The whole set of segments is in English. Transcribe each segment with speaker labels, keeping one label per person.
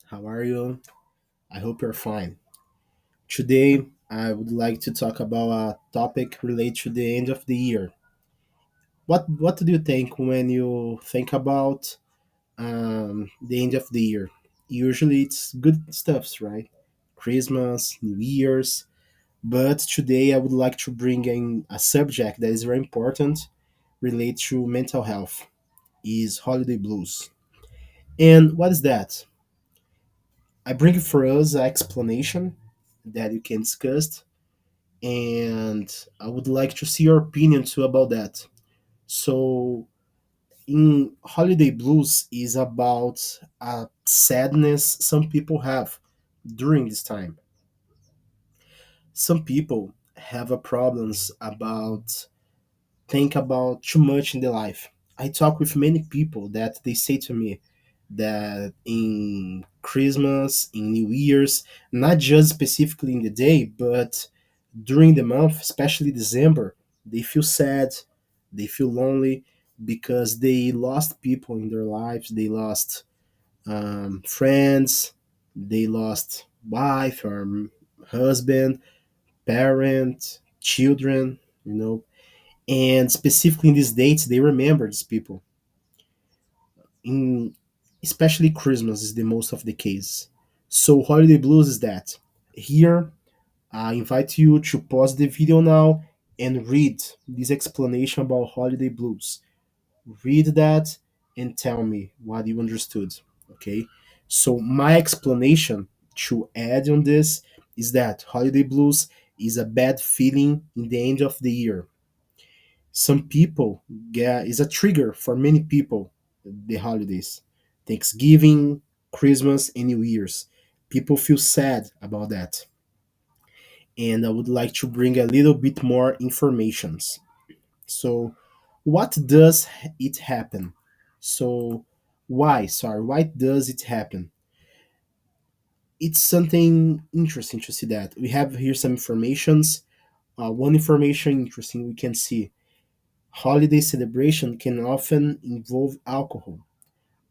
Speaker 1: How are you? I hope you're fine. Today, I would like to talk about a topic related to the end of the year. What do you think when you think about the end of the year? Usually, it's good stuffs, right? Christmas, New Year's. But today, I would like to bring in a subject that is very important, related to mental health. Is holiday blues. And what is that? I bring for us an explanation that you can discuss, and I would like to see your opinion too about that. So, in holiday blues is about a sadness some people have during this time. Some people have a problems about think about too much in their life. I talk with many people that they say to me that in Christmas, in New Year's, not just specifically in the day, but during the month, especially December, they feel sad, they feel lonely because they lost people in their lives. They lost friends, they lost wife or husband, parent, children, and specifically in these dates, they remember these people. In especially Christmas is the most of the case. So holiday blues is that. Here I invite you to pause the video now and read this explanation about holiday blues. Read that and tell me what you understood. Okay? So, my explanation to add on this is that holiday blues is a bad feeling in the end of the year. Some people get is a trigger for many people, the holidays. Thanksgiving, Christmas, and New Year's. People feel sad about that, and I would like to bring a little bit more informations. So, what does it happen? So, why does it happen? It's something interesting to see that. We have here some informations. One information interesting we can see. Holiday celebration can often involve alcohol.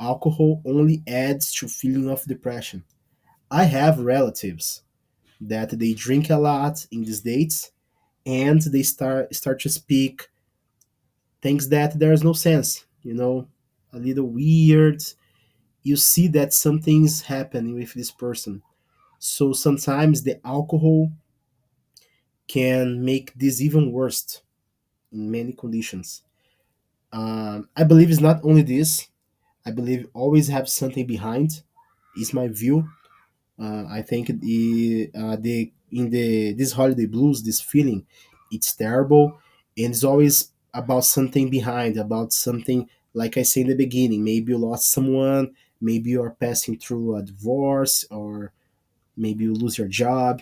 Speaker 1: Alcohol only adds to feeling of depression. I have relatives that they drink a lot in these dates and they start to speak things that there's no sense, a little weird. You see that something's happening with this person. So sometimes the alcohol can make this even worse in many conditions. I believe it's not only this. I believe always have something behind. Is my view. I think the in the this holiday blues, this feeling, it's terrible, and it's always about something behind, about something like I say in the beginning. Maybe you lost someone, maybe you are passing through a divorce, or maybe you lose your job.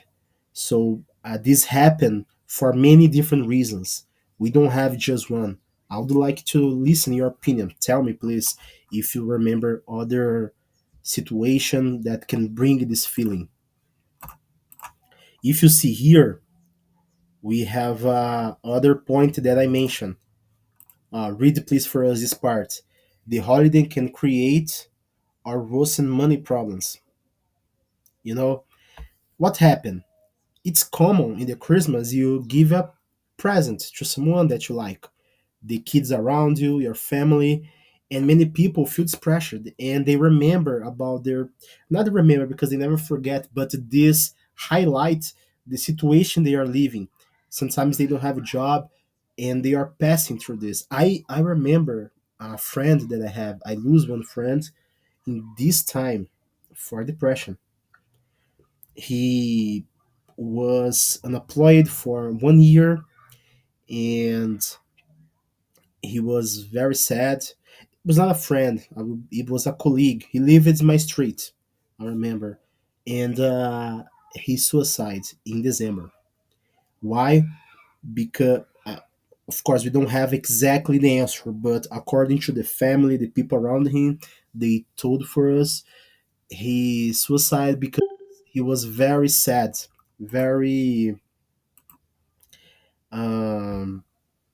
Speaker 1: So this happen for many different reasons. We don't have just one. I would like to listen your opinion. Tell me, please, if you remember other situation that can bring this feeling. If you see here, we have other point that I mentioned. Read please for us this part. The holiday can create or worsen money problems. You know what happened? It's common in the Christmas you give a present to someone that you like, the kids around you, your family, and many people feel pressured and they remember about their not remember because they never forget, but this highlight the situation they are living. Sometimes they don't have a job and they are passing through this. I remember a friend that I have. I lose one friend in this time for depression. He was unemployed for 1 year and he was very sad. It was not a friend, it was a colleague. He lived in my street, I remember. And he suicide in December. Why? Because, of course, we don't have exactly the answer, but according to the family, the people around him, they told for us he suicide because he was very sad, very um,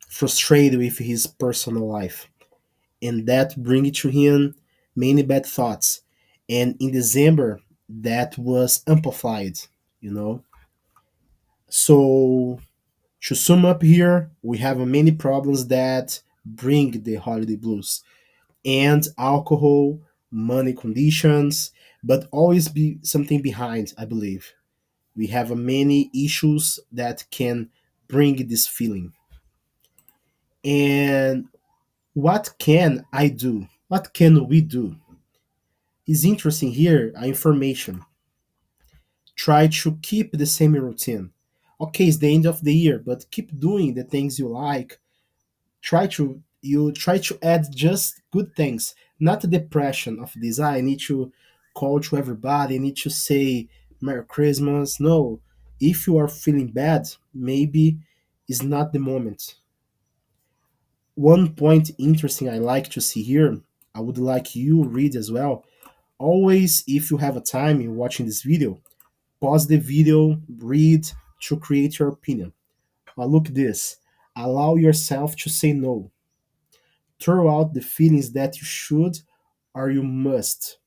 Speaker 1: frustrated with his personal life, and that bring to him many bad thoughts. And in December, that was amplified, you know. So to sum up here, we have many problems that bring the holiday blues, and alcohol, money conditions, but always be something behind, I believe. We have many issues that can bring this feeling. And what can I do? What can we do? Is interesting here, information. Try to keep the same routine. Okay, it's the end of the year, but keep doing the things you like. Try to add just good things, not the depression of this. I need to call to everybody, I need to say Merry Christmas. No. If you are feeling bad, maybe it's not the moment. One point interesting I like to see here, I would like you read as well. Always, if you have a time in watching this video, pause the video, read to create your opinion. Look this. Allow yourself to say no. Throw out the feelings that you should or you must.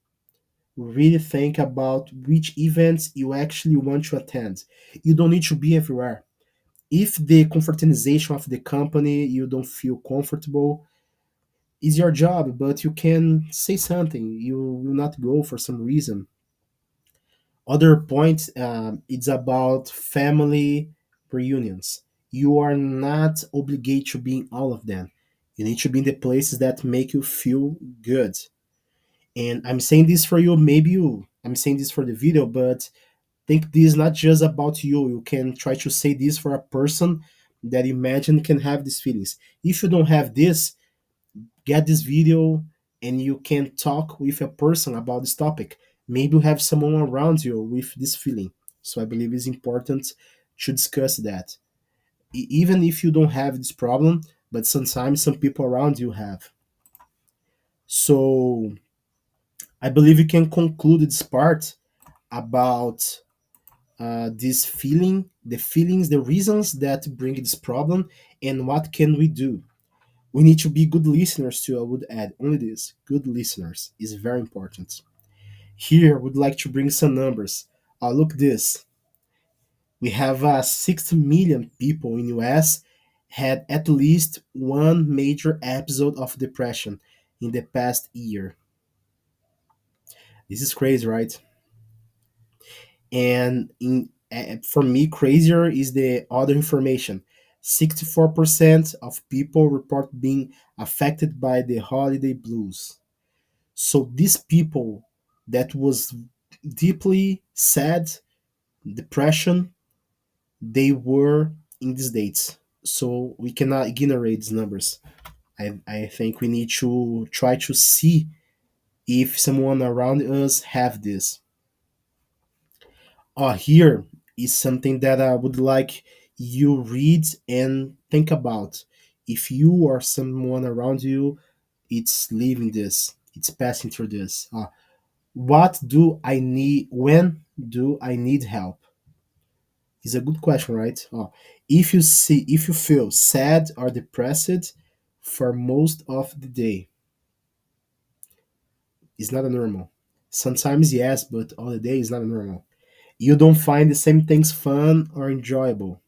Speaker 1: Really think about which events you actually want to attend. You don't need to be everywhere. If the comfortization of the company you don't feel comfortable, is your job, but you can say something. You will not go for some reason. Other point, it's about family reunions. You are not obligated to be in all of them. You need to be in the places that make you feel good. And I'm saying this for you, maybe I'm saying this for the video, but think this not just about you. You can try to say this for a person that you imagine can have these feelings. If you don't have this, get this video and you can talk with a person about this topic. Maybe you have someone around you with this feeling. So I believe it's important to discuss that. Even if you don't have this problem, but sometimes some people around you have. So I believe you can conclude this part about this feeling, the feelings, the reasons that bring this problem, and what can we do. We need to be good listeners too. I would add only this: good listeners is very important. Here, I would like to bring some numbers. Look this: we have 60 million people in US had at least one major episode of depression in the past year. This is crazy, right? And for me, crazier is the other information. 64% of people report being affected by the holiday blues. So these people that was deeply sad, depression, they were in these dates. So we cannot ignore these numbers. I think we need to try to see if someone around us have this. Here is something that I would like you read and think about. If you or someone around you, it's living this, it's passing through this. What do I need? When do I need help? Is a good question, right? If you feel sad or depressed for most of the day, it's not a normal. Sometimes yes, but all the day is not a normal. You don't find the same things fun or enjoyable.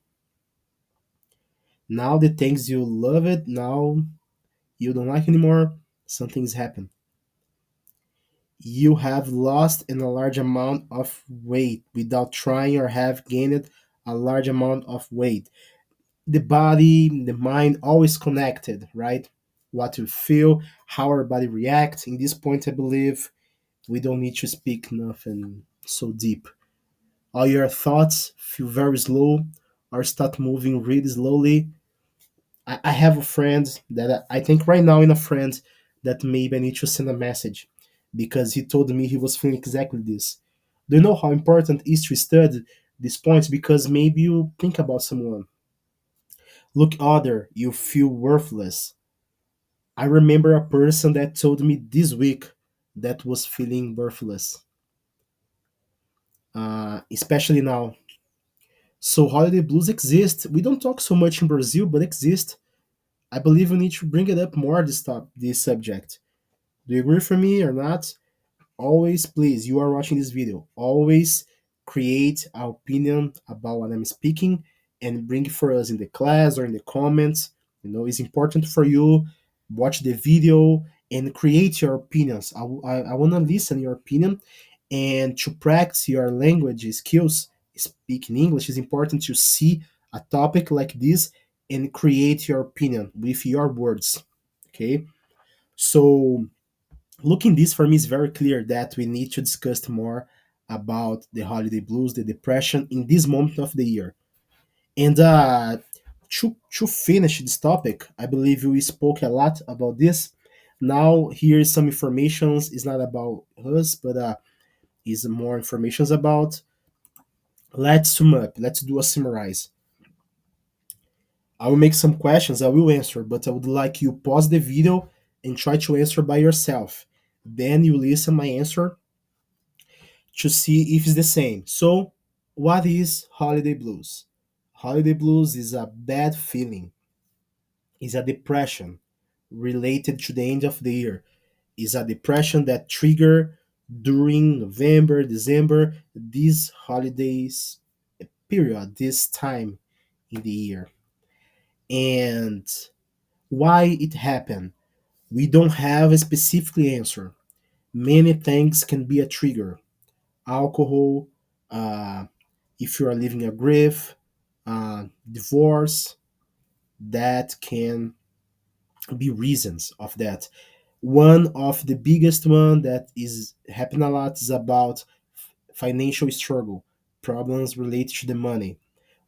Speaker 1: Now the things you love it, now you don't like anymore. Something's happened. You have lost in a large amount of weight without trying or have gained a large amount of weight. The body, the mind always connected, right? What you feel, how our body reacts. In this point, I believe we don't need to speak nothing so deep. All your thoughts feel very slow or start moving really slowly. I have a friend that I think right now in a friend that maybe I need to send a message because he told me he was feeling exactly this. Do you know how important it is to study these points? Because maybe you think about someone. Look other, you feel worthless. I remember a person that told me this week that was feeling worthless, especially now. So holiday blues exist. We don't talk so much in Brazil, but exist. I believe we need to bring it up more this subject. Do you agree for me or not? always, please, you are watching this video, always create an opinion about what I'm speaking and bring it for us in the class or in the comments. It's important for you. Watch the video and create your opinions. I want to listen your opinion, and to practice your language skills. Speaking English is important to see a topic like this and create your opinion with your words. Okay, so looking this for me is very clear that we need to discuss more about the holiday blues, the depression in this moment of the year. And to finish this topic, I believe we spoke a lot about this. Now here is some information. It's not about us, but is more information about. Let's sum up. Let's do a summarize. I will make some questions. I will answer, but I would like you pause the video and try to answer by yourself. Then you listen my answer to see if it's the same. So, what is holiday blues? Holiday blues is a bad feeling, is a depression related to the end of the year. Is a depression that trigger during November, December, these holidays period, this time in the year. And why it happened? We don't have a specific answer. Many things can be a trigger. Alcohol, uh, if you are living a grief, divorce, that can be reasons of that. One of the biggest one that is happening a lot is about financial struggle, problems related to the money.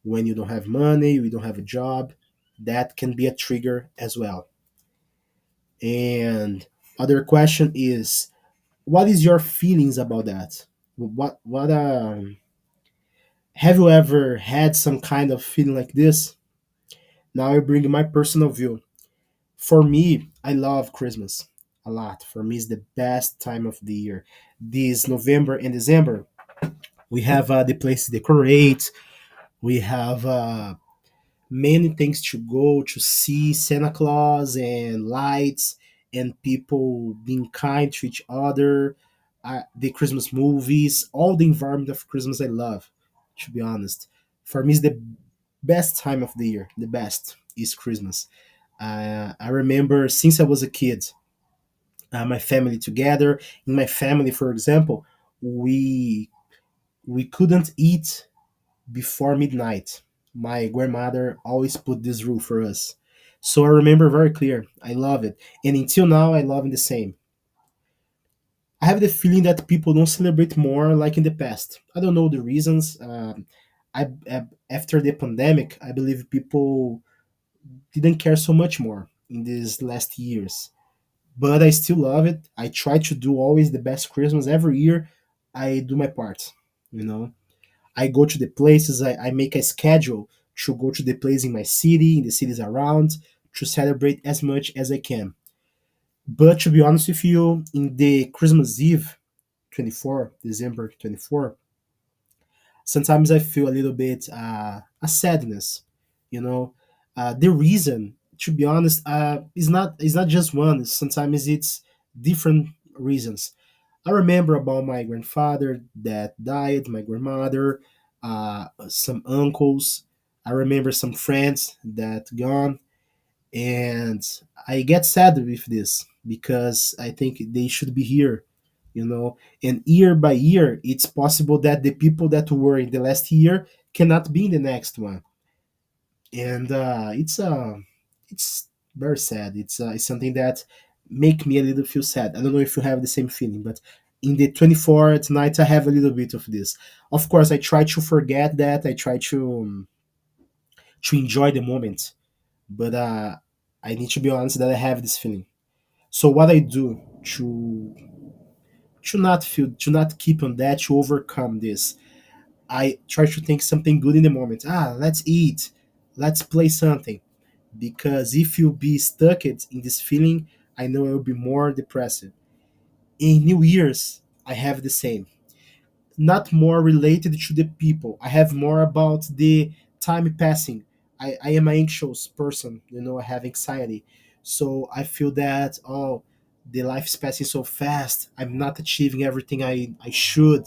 Speaker 1: When you don't have money, you don't have a job, that can be a trigger as well. And other question is, what is your feelings about that? What have you ever had some kind of feeling like this? Now I bring my personal view. For me, I love Christmas a lot. For me, it's the best time of the year. This November and December, we have the place to decorate. We have many things to go to see Santa Claus and lights and people being kind to each other. The Christmas movies, all the environment of Christmas I love, to be honest. For me, it's the best time of the year. The best is Christmas. I remember since I was a kid, my family together. In my family, for example, we we couldn't eat before midnight. My grandmother always put this rule for us. So I remember very clear. I love it. And until now, I love it the same. I have the feeling that people don't celebrate more like in the past. I don't know the reasons. After the pandemic, I believe people didn't care so much more in these last years. But I still love it. I try to do always the best Christmas every year. I do my part, you know. I go to the places, I make a schedule to go to the place in my city, in the cities around, to celebrate as much as I can. But to be honest with you, in the Christmas Eve, 24, December 24, sometimes I feel a little bit a sadness, you know. The reason, to be honest, is not just one. Sometimes it's different reasons. I remember about my grandfather that died, my grandmother, some uncles. I remember some friends that gone, and I get sad with this because I think they should be here, you know. And year by year, it's possible that the people that were in the last year cannot be in the next one, and it's very sad. It's something that make me a little feel sad. I don't know if you have the same feeling, but in the 24th night, I have a little bit of this. Of course, I try to forget that. I try to enjoy the moment, but I need to be honest that I have this feeling. So what I do to not keep on that, to overcome this, I try to think something good in the moment. Let's eat, let's play something, because if you be stuck in this feeling, I know it will be more depressed. In New Year's, I have the same. Not more related to the people. I have more about the time passing. I am an anxious person, I have anxiety. So I feel that, oh, the life is passing so fast. I'm not achieving everything I should.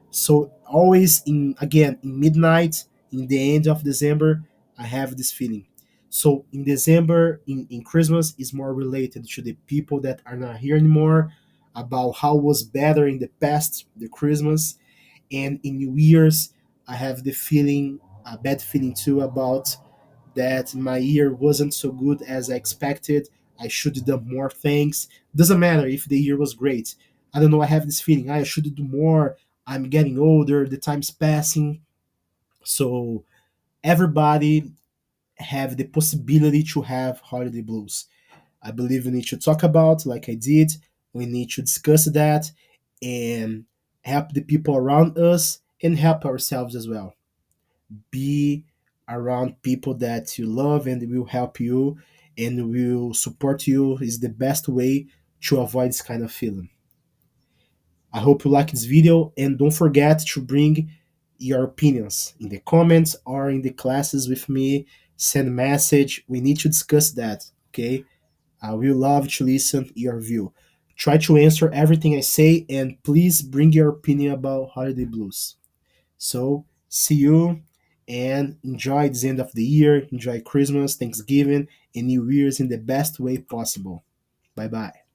Speaker 1: So always in midnight, in the end of December, I have this feeling. So in December, in Christmas, is more related to the people that are not here anymore, about how was better in the past, the Christmas, and in New Year's, I have the feeling, a bad feeling too, about that my year wasn't so good as I expected. I should have done more things. Doesn't matter if the year was great. I don't know. I have this feeling I should do more. I'm getting older. The time's passing. So everybody have the possibility to have holiday blues. I believe we need to talk about, like I did. We need to discuss that and help the people around us and help ourselves as well. Be around people that you love and will help you and will support you is the best way to avoid this kind of feeling. I hope you like this video and don't forget to bring your opinions in the comments or in the classes with me. Send a message. We need to discuss that. Okay. I will love to listen your view. Try to answer everything I say and please bring your opinion about holiday blues. So see you and enjoy this end of the year. Enjoy Christmas, Thanksgiving, and New Year's in the best way possible. Bye bye.